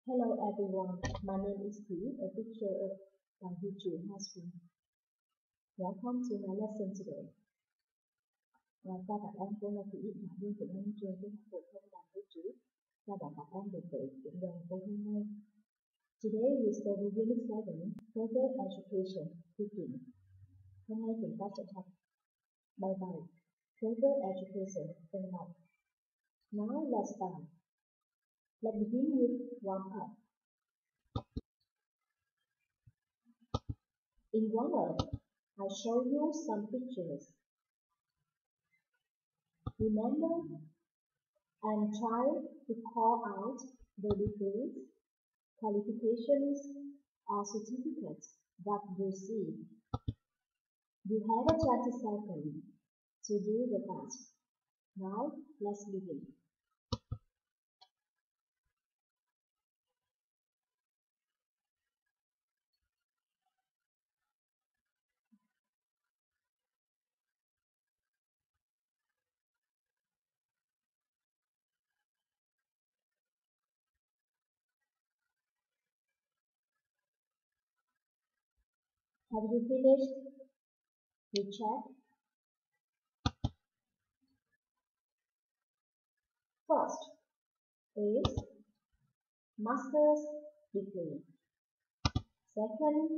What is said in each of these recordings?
Hello everyone, my name is Thủy, a teacher of History High School. Welcome to my lesson today. Chào các em, cô là Thủy, giảng viên của môn trường trung học phổ thông Đàm Vĩnh Trí. Chào các em đến với diễn đàn cô hôm nay. Today we study Unit 7, Further Education, Teaching. Hôm nay chúng ta sẽ học bài 7, Further Education, phần 1. Now let's start. Let's begin with warm up. In warm-up, I'll show you some pictures. Remember and try to call out the degrees, qualifications, or certificates that you see. You have a 20 seconds to do the task. Now, let's begin. Have you finished? You check. First is master's degree. Second,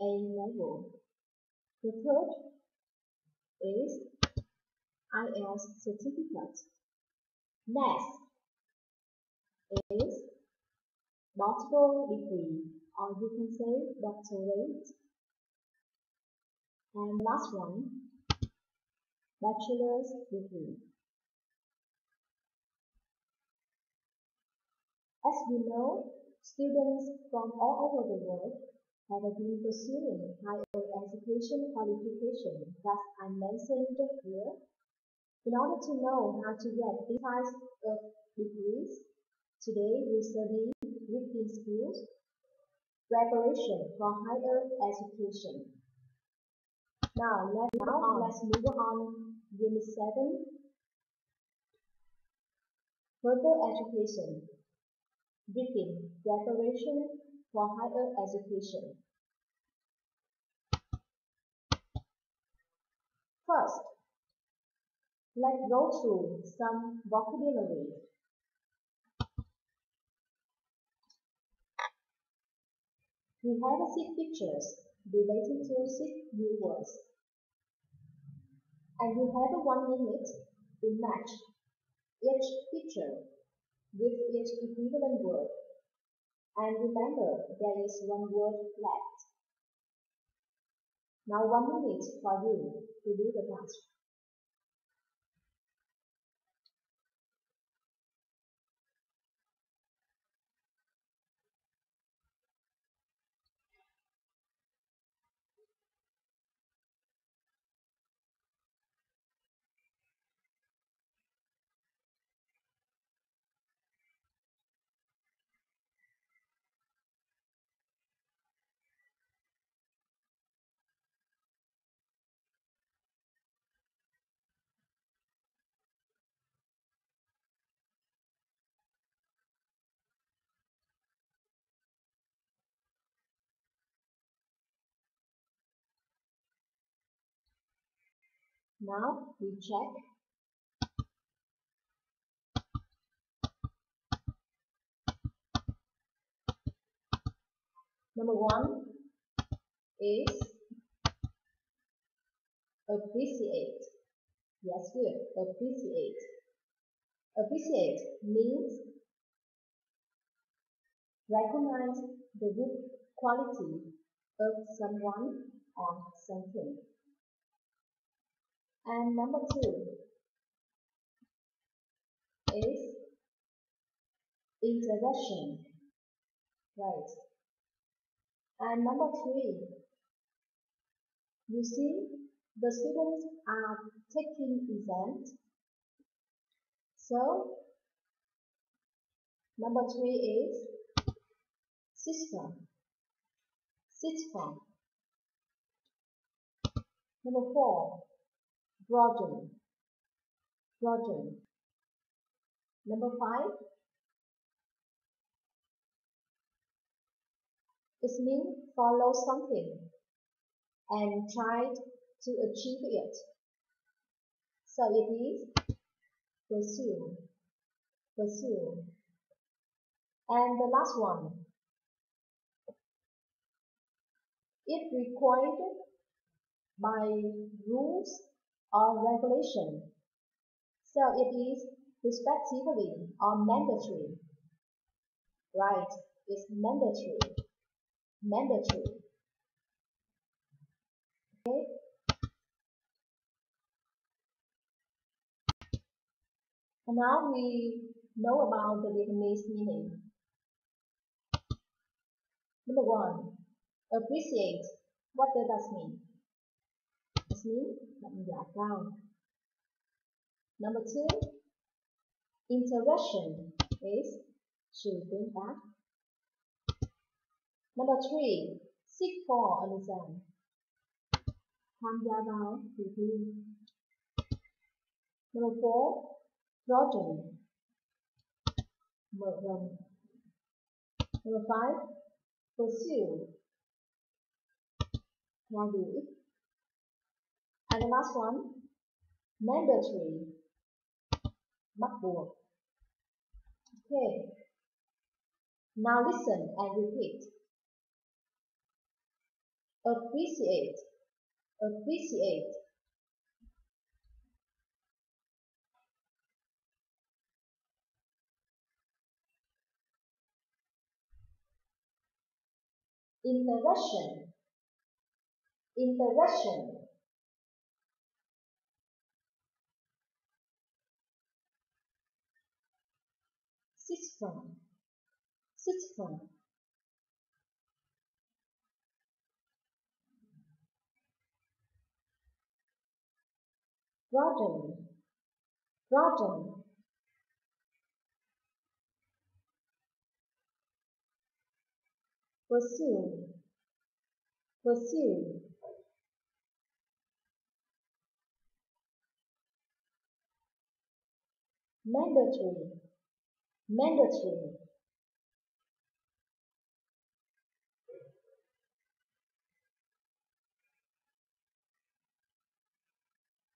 A level. The third is IELTS certificate. Next is doctoral degree, or you can say doctorate. And last one, bachelor's degree. As we know, students from all over the world have been pursuing higher education qualification that I mentioned here. In order to know how to get these types of degrees, today we study written skills, preparation for higher education. Now let's move on. Unit 7, Further Education, Written Preparation for Higher Education. First, let's go through some vocabulary. We have 6 pictures related to 6 new words. And you have 1 minute to match each picture with each equivalent word. And remember, there is 1 word left. Now 1 minute for you to do the task. Now we check. Number 1 is appreciate. Yes, good. Appreciate. Appreciate means recognize the good quality of someone or something. And number 2 is introduction. Right. And number 3, you see, the students are taking exams. So, number 3 is system. System. Number 4, broaden. Broaden. Number 5, It means follow something and try to achieve it. So it is pursue, pursue. And the last one, it required by rules or regulation. So it is respectively or mandatory. Right, it's mandatory. Mandatory. Okay. And now we know about the Vietnamese meaning. Number one, appreciate. What does that mean? It means đánh giá cao. Number two, interaction is sự tương tác. Number three, seek for understand. Tham gia vào kỳ thi. Number four, broaden. Mở rộng. Number five, pursue. Theo đuổi. And the last one, mandatory. Bắt buộc. Okay. Now listen and repeat. Appreciate. Appreciate. Interaction. Interaction. System. System. Broaden. Broaden. Pursue. Pursue. Mandatory. Mandatory.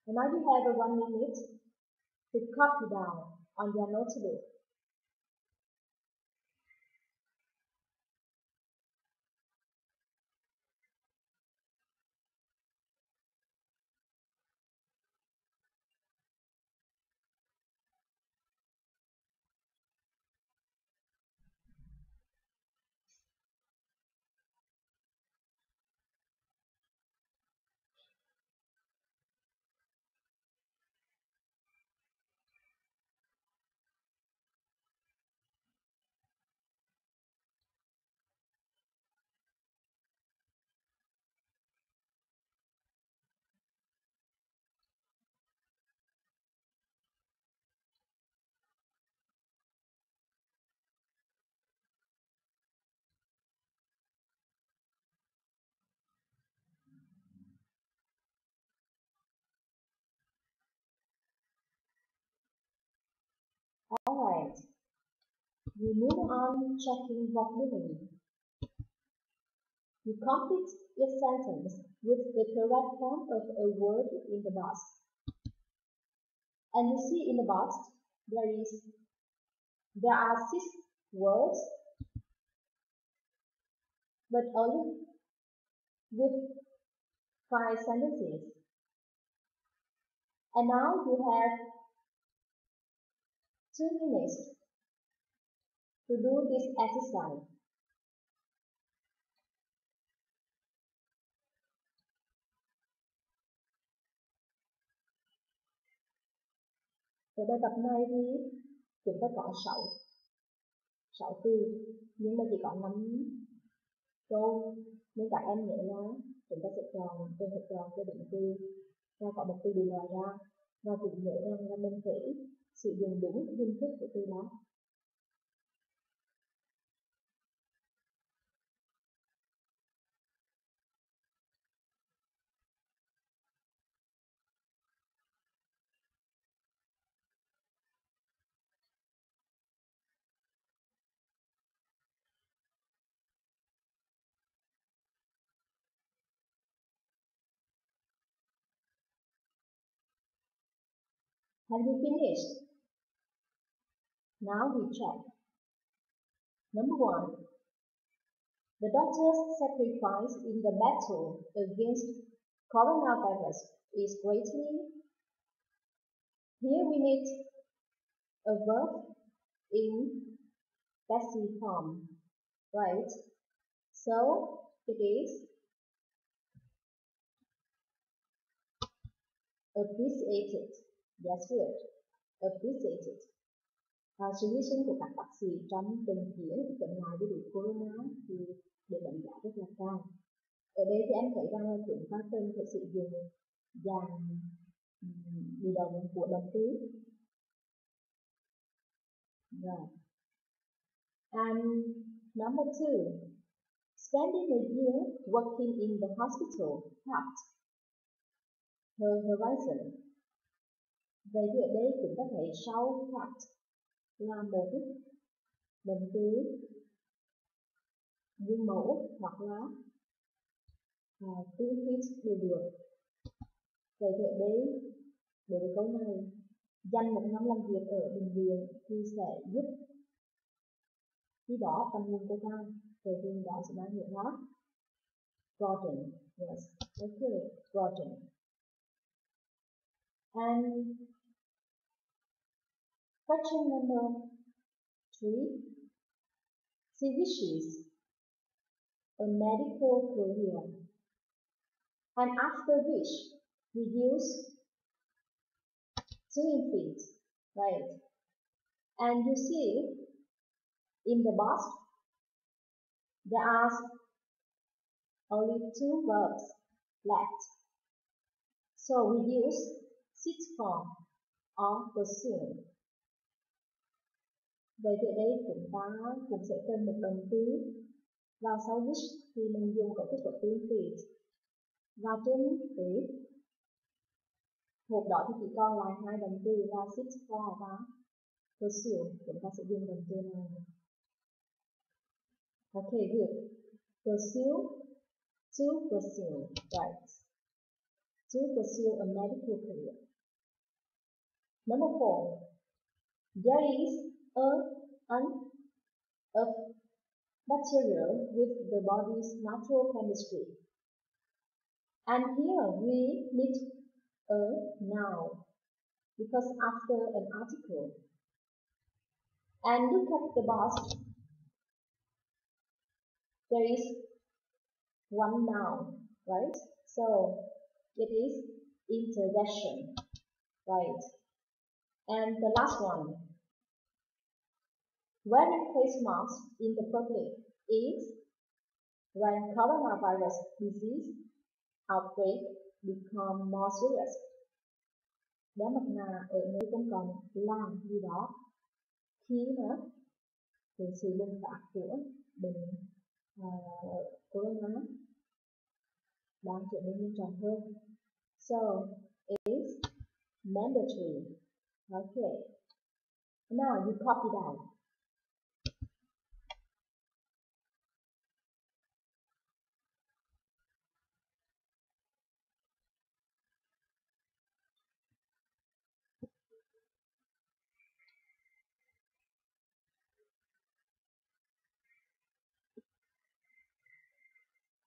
And now you have 1 minute to copy down on your notebook. Alright, we move on checking vocabulary. You complete each sentence with the correct form of a word in the box. And you see in the box there are 6 words, but only with 5 sentences. And now you have 2 minutes to do this exercise. Ở bài tập này thì chúng ta có 6 từ, nhưng mà chỉ có 5 câu, nên các em nhớ là chúng ta sẽ chọn trường hợp chọn cho định từ và có một từ bị loại ra, và cũng nhớ rằng là mình phải sử dụng đúng hình thức của từ đó. Have you finished? Now we check. Number 1. The doctor's sacrifice in the battle against coronavirus is greatly. Here we need a verb in passive form, right? So it is appreciated. That's good. Appreciated. Sự hy sinh của các bác sĩ trong trận chiến chống lại virus corona thì được đánh giá rất là cao. Ở đây thì em thấy rằng là chúng ta cần phải sử dụng dạng bị động của động từ. Rồi. And number 2, spending a year working in the hospital helped her horizon. Vậy thì ở đây chúng ta thấy sau helped là một động từ nguyên mẫu hoặc là tương thích đều được. Vậy thì ở đây đối với câu này, dành một năm làm việc ở bệnh viện thì sẽ giúp khi đó tăng nguồn cô cao. Vậy thì đó sẽ mang nghĩa là broaden. Yes, okay, broaden. And question number 3, she wishes a medical career. And after which, we use to infinite, right? And you see, in the box, there are only 2 verbs left. So we use sixth form or pursue. Vậy thì ở đây chúng ta cũng sẽ cần một động từ và sau which thì mình dùng cấu trúc của to infinite. Và trên cái hộp đó thì chỉ còn lại 2 động từ là seek for và pursue. Chúng ta sẽ dùng động từ này. Okay, good. Pursue, to pursue, right. To pursue a medical career. Number 4, there is a material with the body's natural chemistry. And here we need a noun because after an article. And look at the box. There is one noun, right? So it is intervention, right? And the last one, wearing face masks in the public is when coronavirus disease outbreak become more serious. Đeo mặt nạ ở nơi công cộng là gì đó khi mà cái sự bùng phát của bệnh corona đang trở nên nghiêm trọng hơn. So it is mandatory. Okay. Now you copy down.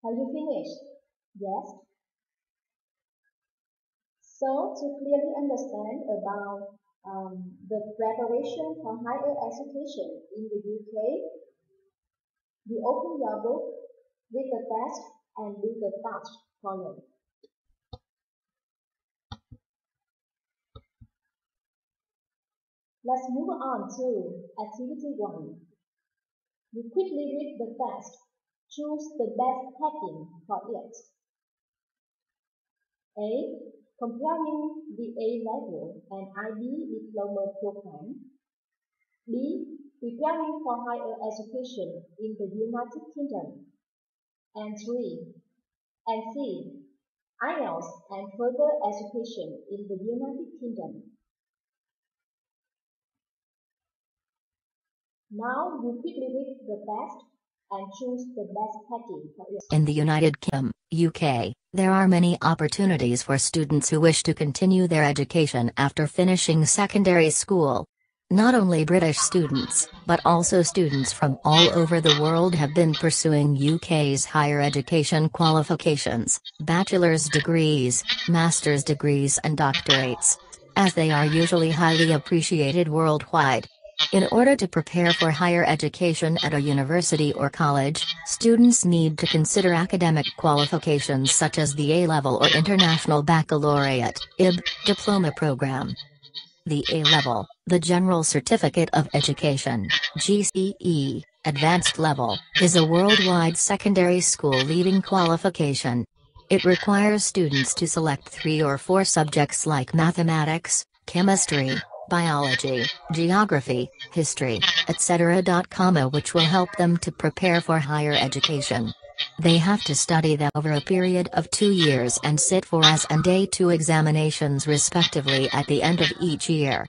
Have you finished? Yes. So to clearly understand about the preparation for higher education in the UK, you open your book with the test and do the task column. Let's move on to activity 1. You quickly read the test. Choose the best heading for it. A. Comparing the A-level and IB diploma program. B. Preparing for higher education in the United Kingdom. And 3. And C. IELTS and further education in the United Kingdom. Now you quickly read the test and choose the best heading for it. In the United Kingdom, UK, there are many opportunities for students who wish to continue their education after finishing secondary school. Not only British students, but also students from all over the world have been pursuing UK's higher education qualifications, bachelor's degrees, master's degrees and doctorates, as they are usually highly appreciated worldwide. In order to prepare for higher education at a university or college, students need to consider academic qualifications such as the A-level or International Baccalaureate (IB) diploma program. The A-level, the General Certificate of Education, GCE, advanced level, is a worldwide secondary school leaving qualification. It requires students to select 3 or 4 subjects like mathematics, chemistry, biology, geography, history, etc. Which will help them to prepare for higher education. They have to study them over a period of 2 years and sit for S and A2 examinations respectively at the end of each year.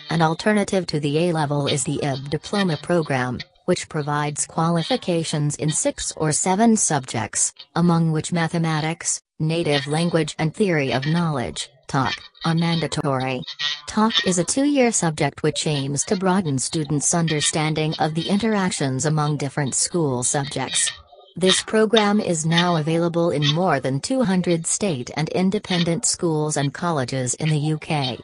An alternative to the A-level is the IB diploma program, which provides qualifications in 6 or 7 subjects, among which mathematics, native language and theory of knowledge, TALK, are mandatory. TALK is a 2-year subject which aims to broaden students' understanding of the interactions among different school subjects. This program is now available in more than 200 state and independent schools and colleges in the UK.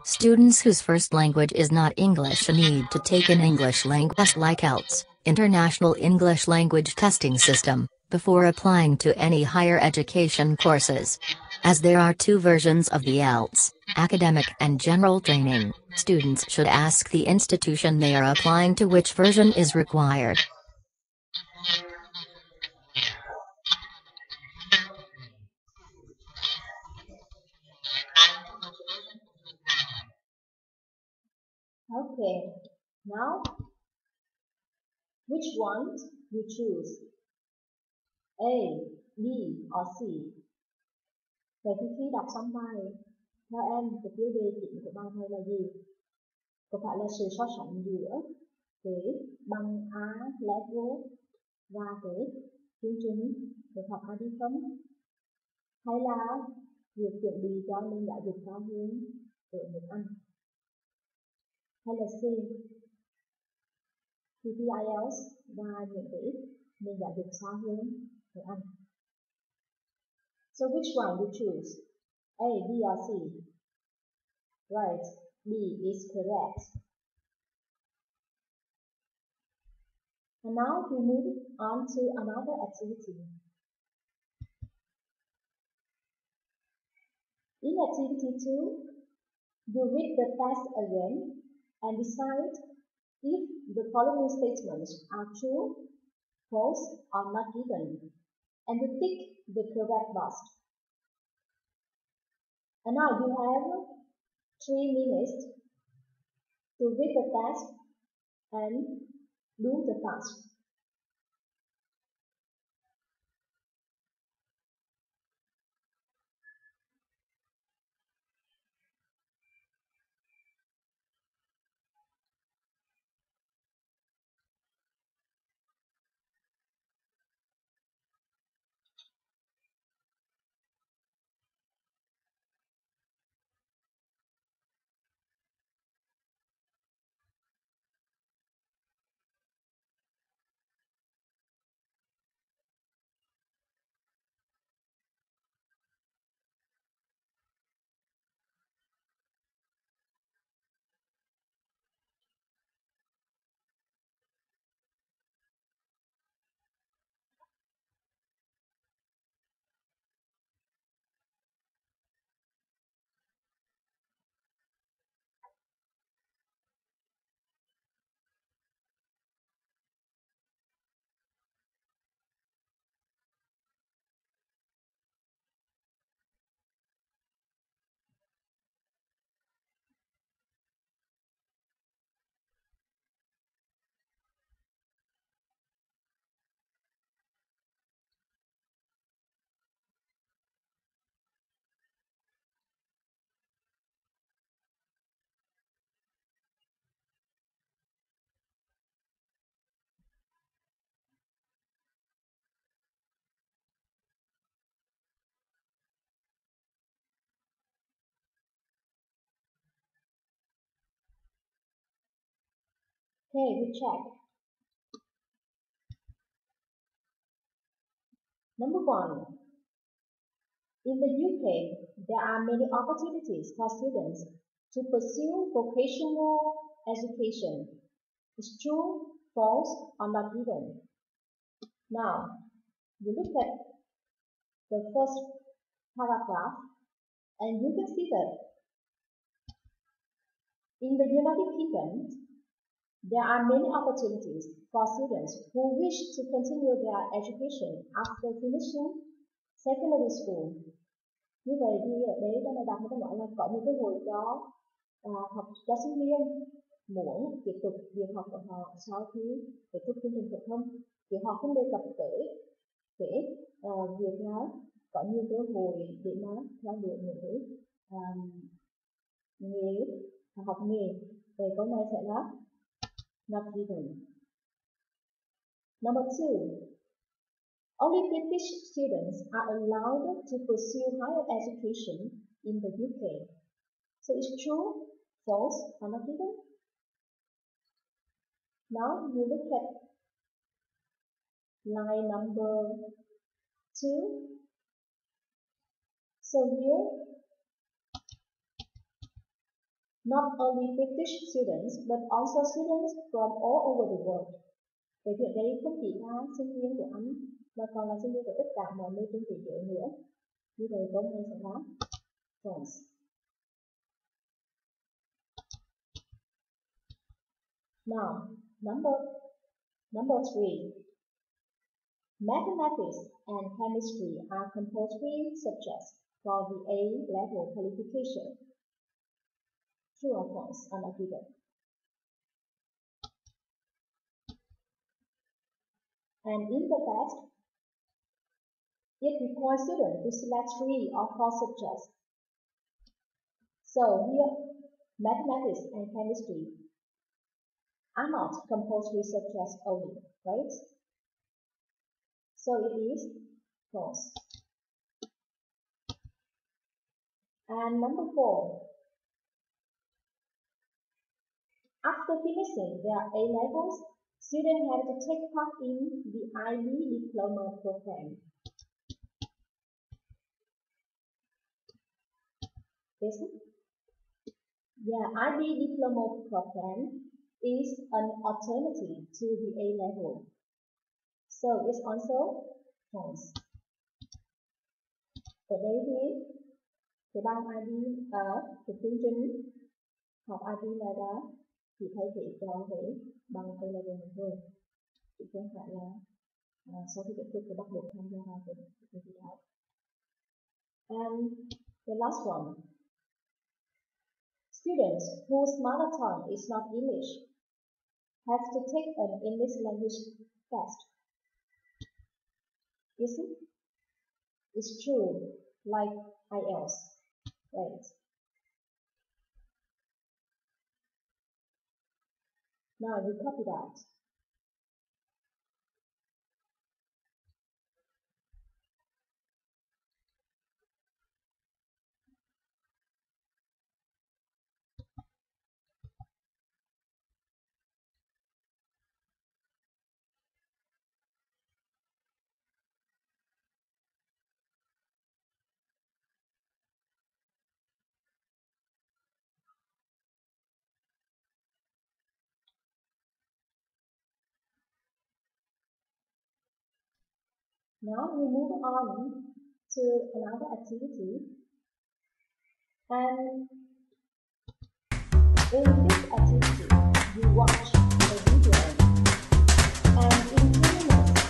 Students whose first language is not English need to take an English language test like IELTS, International English Language Testing System, before applying to any higher education courses. As there are 2 versions of the IELTS, academic and general training, students should ask the institution they are applying to which version is required. Okay, now which one you choose? A, B or C? Vậy thì khi đọc xong bài, theo em cái tiêu đề chính của bài này là gì? Có phải là sự so sánh giữa cái bằng A level và cái chương trình được học hay không? Hay là việc chuẩn bị cho nền giáo dục cao hơn ở nước Anh? Hay là C, thi IELTS và những cái nền giáo dục xa hơn ở Anh? So which one you choose? A, B or C? Right, B is correct. And now we move on to another activity. In activity 2, you read the text again and decide if the following statements are true, false, or not given, and you tick the correct box. And now you have 3 minutes to read the text and do the task. Okay, we check. Number 1. In the UK, there are many opportunities for students to pursue vocational education. It's true, false, or not given. Now, you look at the first paragraph and you can see that in the United Kingdom, there are many opportunities for students who wish to continue their education after finishing secondary school. Như vậy thì ở đây ta đọc người ta nói là có những cơ hội cho sinh viên muốn tiếp tục việc học của họ sau khi kết thúc chương trình phổ thông, thì họ không đề cập tới việc là có nhiều cơ hội để mà theo đuổi những cái học nghề. Vậy câu này sẽ là not given. Number 2. Only British students are allowed to pursue higher education in the UK. So it's true, false, or not given? Now you look at line number 2. So here, not only British students, but also students from all over the world. Vậy thì ở đây không chỉ là sinh viên của Anh, mà còn là sinh viên của tất cả mọi nơi trên thế giới nữa. Như vậy câu này sẽ là false. Now, number 3. Mathematics and chemistry are compulsory subjects for the A-level qualification. True or false are not given. And in the test, it requires students to select 3 or 4 subjects. So here, mathematics and chemistry are not compulsory subjects only, right? So it is false. And number 4. After finishing their A-levels, students have to take part in the IB diploma program. Is it? Yeah, IB diploma program is an alternative to the A-level. So it's also false. Ở đây thì cái bằng IB cái chương trình học IB là đã chỉ thay thế cho cái bằng A-level mình thôi, chứ không phải là sau khi kết thúc thì bắt buộc tham gia vào cái thi đó. And the last one. Students whose mother tongue is not English have to take an English language test. Is it? It's true, like IELTS, right? Now we copy that. Now we move on to another activity, and in this activity you watch a video and in 2 minutes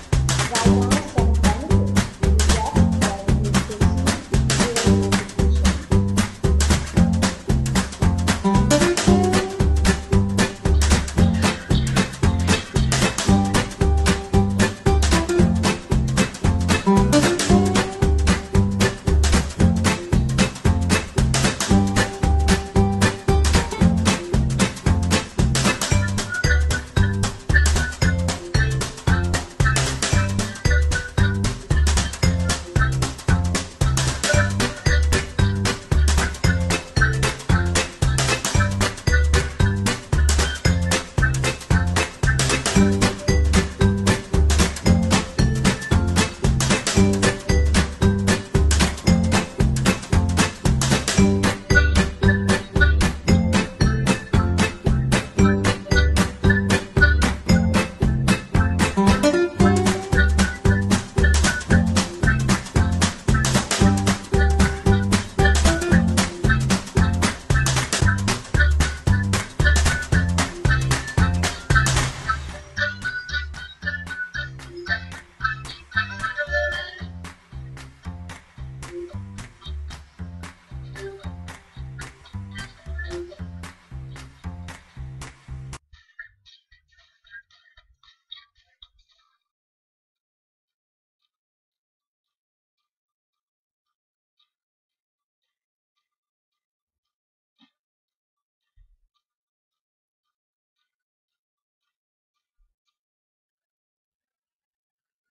write down some benefits you get when you pursue your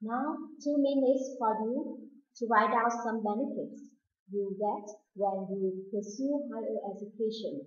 Now, 2 minutes for you to write down some benefits you get when you pursue higher education.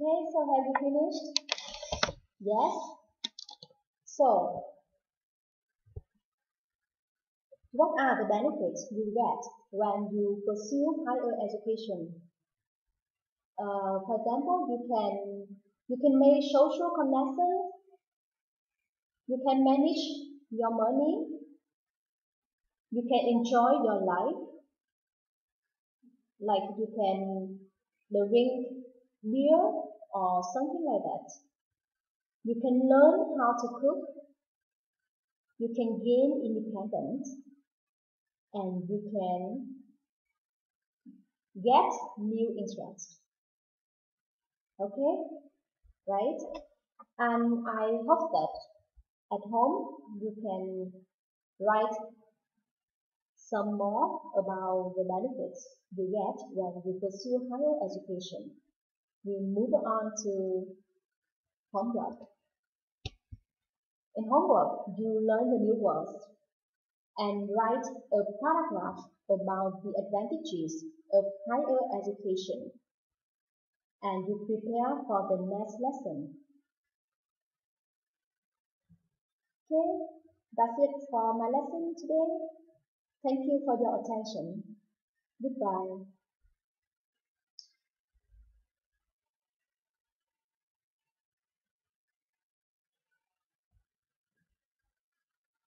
Okay, so have you finished? Yes? So, what are the benefits you get when you pursue higher education? For example, you can make social connections, you can manage your money, you can enjoy your life, like you can drink beer or something like that. You can learn how to cook, you can gain independence, and you can get new interests. Okay, right? And I hope that at home you can write some more about the benefits you get when you pursue higher education. We move on to homework. In homework, you learn the new words and write a paragraph about the advantages of higher education, and you prepare for the next lesson. Okay, that's it for my lesson today. Thank you for your attention. Goodbye.